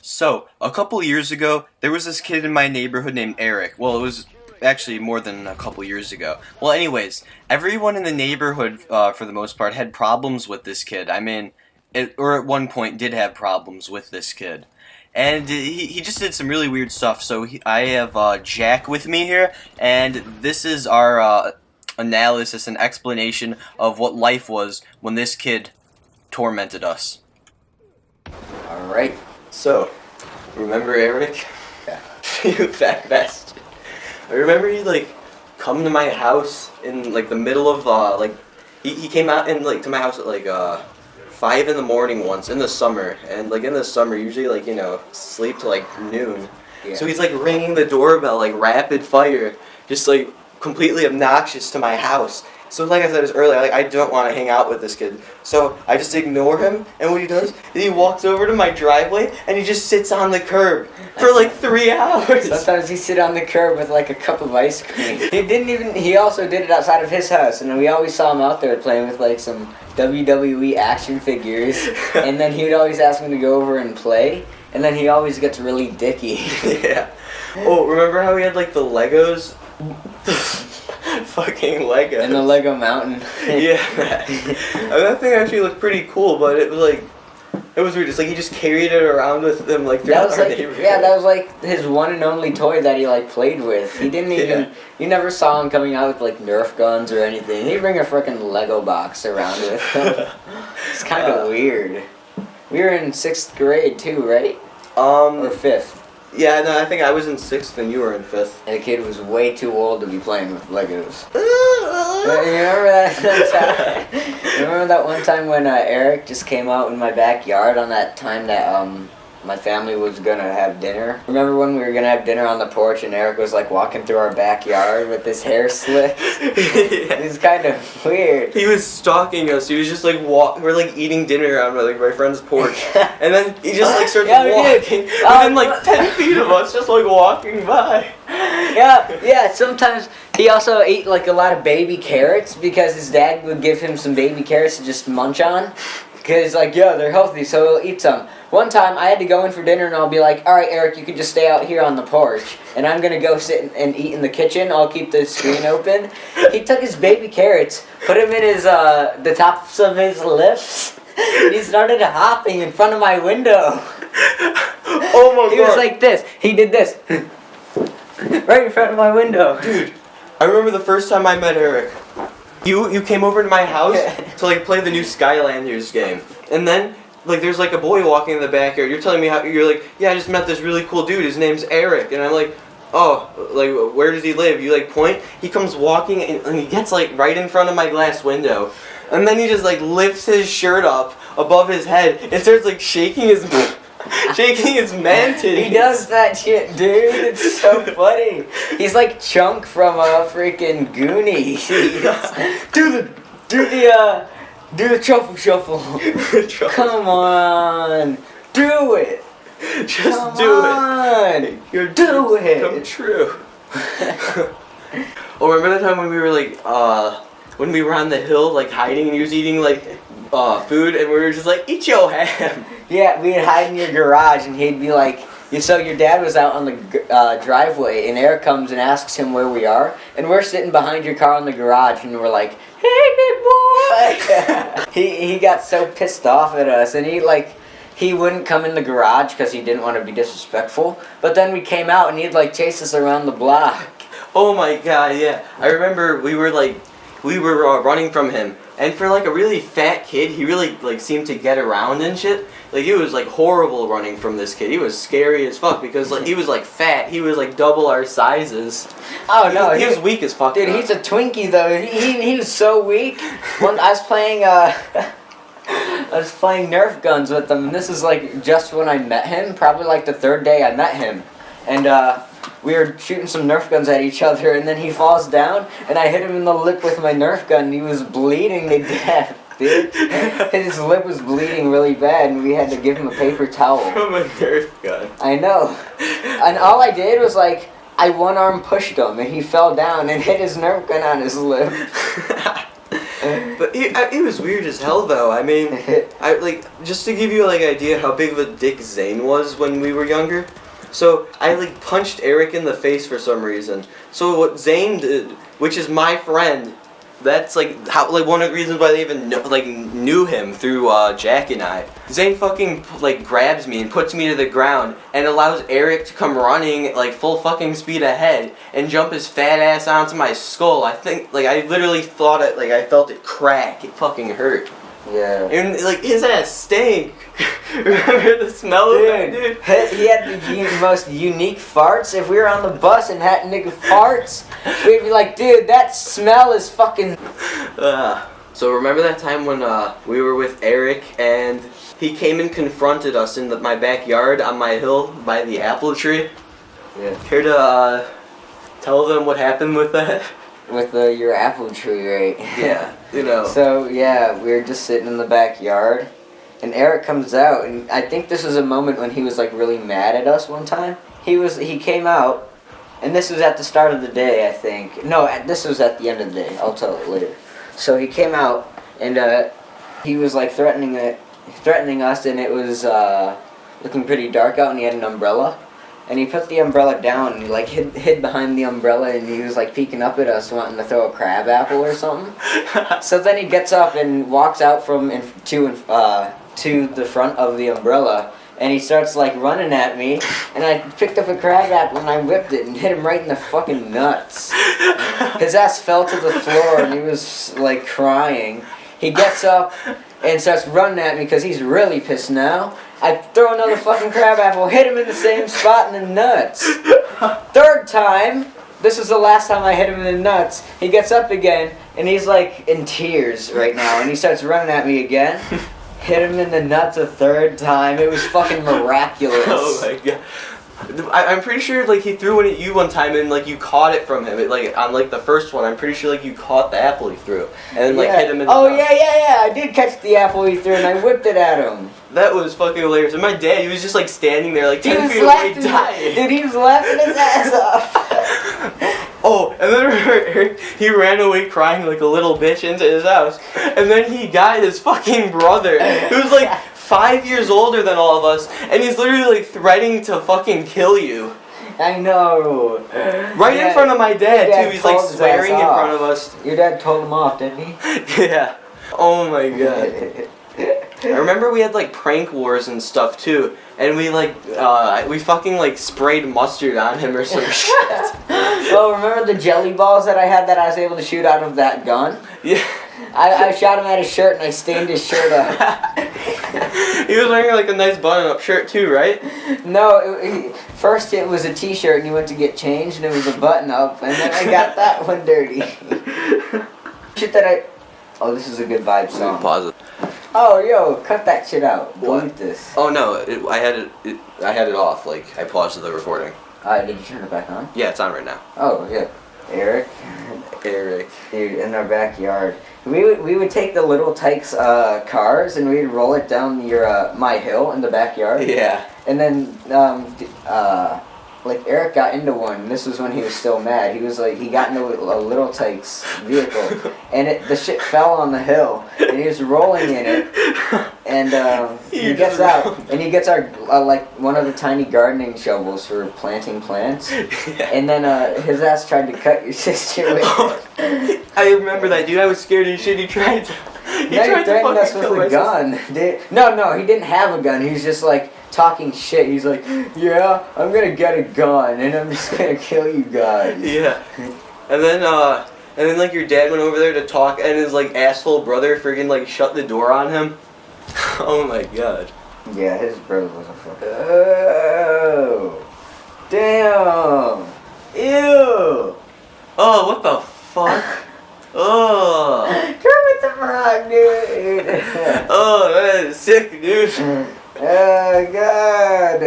So, a couple years ago, there was this kid in my neighborhood named Eric. Well, it was actually more than a couple years ago. Well, anyways, everyone in the neighborhood, for the most part, had problems with this kid. Or at one point did have problems with this kid. And he just did some really weird stuff. So I have Jack with me here, and this is our analysis and explanation of what life was when this kid tormented us. Alright. So, remember Eric? Yeah. You fat bastard. I remember he come to my house in the middle of he came out and to my house at 5 in the morning once in the summer, and in the summer usually sleep till noon. Yeah. So he's ringing the doorbell rapid fire, just completely obnoxious to my house. So like I said earlier, I don't want to hang out with this kid. So I just ignore him, and what he does is he walks over to my driveway and he just sits on the curb for 3 hours. Sometimes he sit on the curb with a cup of ice cream. He also did it outside of his house, and we always saw him out there playing with some WWE action figures, and then he would always ask me to go over and play, and then he always gets really dicky. Yeah. Oh, remember how we had the Legos? Fucking Lego. And the Lego mountain. Yeah. That thing actually looked pretty cool, but it was it was weird. It's he just carried it around with him throughout our neighborhood. Yeah, that was his one and only toy that he played with. He didn't even. Yeah. You never saw him coming out with Nerf guns or anything. He'd bring a frickin' Lego box around with him. It's kind of weird. We were in 6th grade too, right? Or 5th. Yeah, no, I think I was in 6th and you were in 5th. And the kid was way too old to be playing with Legos. You remember that time? Remember that one time when Eric just came out in my backyard on that time that my family was gonna have dinner? Remember when we were gonna have dinner on the porch and Eric was walking through our backyard with his hair slicked? It was kind of weird. He was stalking us. He was just we're eating dinner on my friend's porch, and then he just starts walking within 10 feet of us, just walking by. Yeah. Sometimes he also ate a lot of baby carrots because his dad would give him some baby carrots to just munch on. Because they're healthy, so he'll eat some. One time I had to go in for dinner and I'll be all right, Eric, you can just stay out here on the porch, and I'm gonna go sit and eat in the kitchen. I'll keep the screen open. He took his baby carrots, put them in his the tops of his lips, and he started hopping in front of my window. Oh my God! He was like this. He did this. Right in front of my window. Dude, I remember the first time I met Eric. You came over to my house to play the new Skylanders game, and then there's a boy walking in the backyard. You're telling me how you're yeah, I just met this really cool dude. His name's Eric, and I'm oh, where does he live? You point. He comes walking and he gets right in front of my glass window, and then he just lifts his shirt up above his head and starts shaking his man titties. He does that shit, dude. It's so funny. He's like Chunk from freaking Goonies. Do the truffle shuffle. Come on, do it. Just do it. Your do it. Come true. Oh, remember that time when we were when we were on the hill hiding, and he was eating food, and we were just eat your ham. Yeah, we'd hide in your garage, and he'd be so your dad was out on the driveway, and Eric comes and asks him where we are, and we're sitting behind your car in the garage, and we're hey, big boy! He got so pissed off at us, and he wouldn't come in the garage because he didn't want to be disrespectful, but then we came out, and he'd chase us around the block. Oh my God, yeah. I remember we were running from him, and for a really fat kid, he really seemed to get around and shit. He was horrible running from this kid. He was scary as fuck because he was fat. He was double our sizes. Oh no, he was weak as fuck. Dude, he's a Twinkie though. He was so weak. When I was playing Nerf guns with him, and this is just when I met him, probably the 3rd day I met him, and we were shooting some Nerf guns at each other, and then he falls down, and I hit him in the lip with my Nerf gun, and he was bleeding to death. Dude, his lip was bleeding really bad, and we had to give him a paper towel. From a Nerf gun. I know. And all I did was I one arm pushed him, and he fell down and hit his Nerf gun on his lip. But it was weird as hell, though. I mean, I like just to give you like idea how big of a dick Zane was when we were younger. So I like punched Eric in the face for some reason. So what Zane did, which is my friend, that's like how like one of the reasons why they even knew him through Jack and I. Zane fucking like grabs me and puts me to the ground and allows Eric to come running like full fucking speed ahead and jump his fat ass onto my skull. I think like I literally thought it like I felt it crack. It fucking hurt. Yeah. And like his ass stank. Remember the smell of that, dude? He had the most unique farts. If we were on the bus and had nigga farts, we'd be like, dude, that smell is fucking. So remember that time when we were with Eric and he came and confronted us in my backyard on my hill by the apple tree? Yeah. Care to tell them what happened with that? With your apple tree, right? Yeah, you know. So yeah, we were just sitting in the backyard, and Eric comes out, and I think this was a moment when he was like really mad at us one time. He came out, and this was at the start of the day, I think. No, this was at the end of the day. I'll tell it later. So he came out, and he was like threatening us, and it was looking pretty dark out, and he had an umbrella. And he put the umbrella down and he like hid behind the umbrella and he was like peeking up at us wanting to throw a crab apple or something. So then he gets up and walks out to the front of the umbrella and he starts like running at me and I picked up a crab apple and I whipped it and hit him right in the fucking nuts. His ass fell to the floor and he was like crying. He gets up and starts running at me because he's really pissed now. I throw another fucking crab apple, hit him in the same spot in the nuts. Third time, this was the last time I hit him in the nuts, he gets up again, and he's like in tears right now, and he starts running at me again. Hit him in the nuts a third time. It was fucking miraculous. Oh my god. I'm pretty sure like he threw one at you one time and like you caught it from him. It, like on like the first one, I'm pretty sure like you caught the apple he threw and then like hit him in the nuts. Yeah. I did catch the apple he threw and I whipped it at him. That was fucking hilarious. And my dad, he was just like standing there like 10 feet away dying. Dude, he was laughing his ass off. Oh, and then he ran away crying like a little bitch into his house. And then he got his fucking brother, who was like 5 years older than all of us, and he's literally like threatening to fucking kill you. I know. Right in front of my dad too. He's like swearing in front of us. Your dad told him off, didn't he? Yeah. Oh my god. I remember we had like prank wars and stuff too, and we like we fucking like sprayed mustard on him or some shit. Oh, remember the jelly balls that I had that I was able to shoot out of that gun? Yeah. I shot him at his shirt and I stained his shirt up. He was wearing like a nice button-up shirt too, right? No, first it was a t-shirt and he went to get changed and it was a button-up, and then I got that one dirty. Shit that oh, this is a good vibe song. Pause it. Oh, yo, cut that shit out. What? Delete this. Oh no, I had it off. Like I paused the recording. Did you turn it back on? Yeah, it's on right now. Oh, yeah. Eric. Eric. Dude, in our backyard. We would take the little Tykes cars and we'd roll it down my hill in the backyard. Yeah. And then like Eric got into one. This was when he was still mad. He was like he got into a little Tykes vehicle and the shit fell on the hill and he was rolling in it and he gets out and he gets our like one of the tiny gardening shovels for planting plants. Yeah. And then his ass tried to cut your sister with it. I remember that, dude. I was scared as shit. He tried to threatened us with a gun. No, he didn't have a gun. He was just like talking shit. He's like, yeah, I'm gonna get a gun and I'm just gonna kill you guys. Yeah. And then like your dad went over there to talk and his like asshole brother friggin' like shut the door on him. Oh my god. Yeah, his brother was a fucking. Oh. Damn. Ew. Oh, what the fuck? Oh. Kermit the Frog, dude. Oh, that is sick, dude. Oh, God.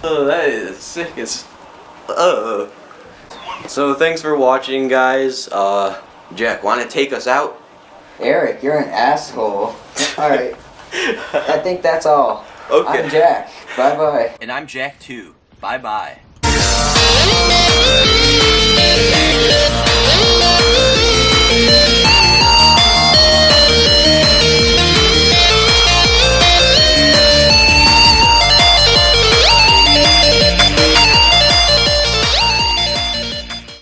Oh, that is sick as... So, thanks for watching, guys. Jack, want to take us out? Eric, you're an asshole. Alright. I think that's all. Okay. I'm Jack. Bye-bye. And I'm Jack, too. Bye-bye.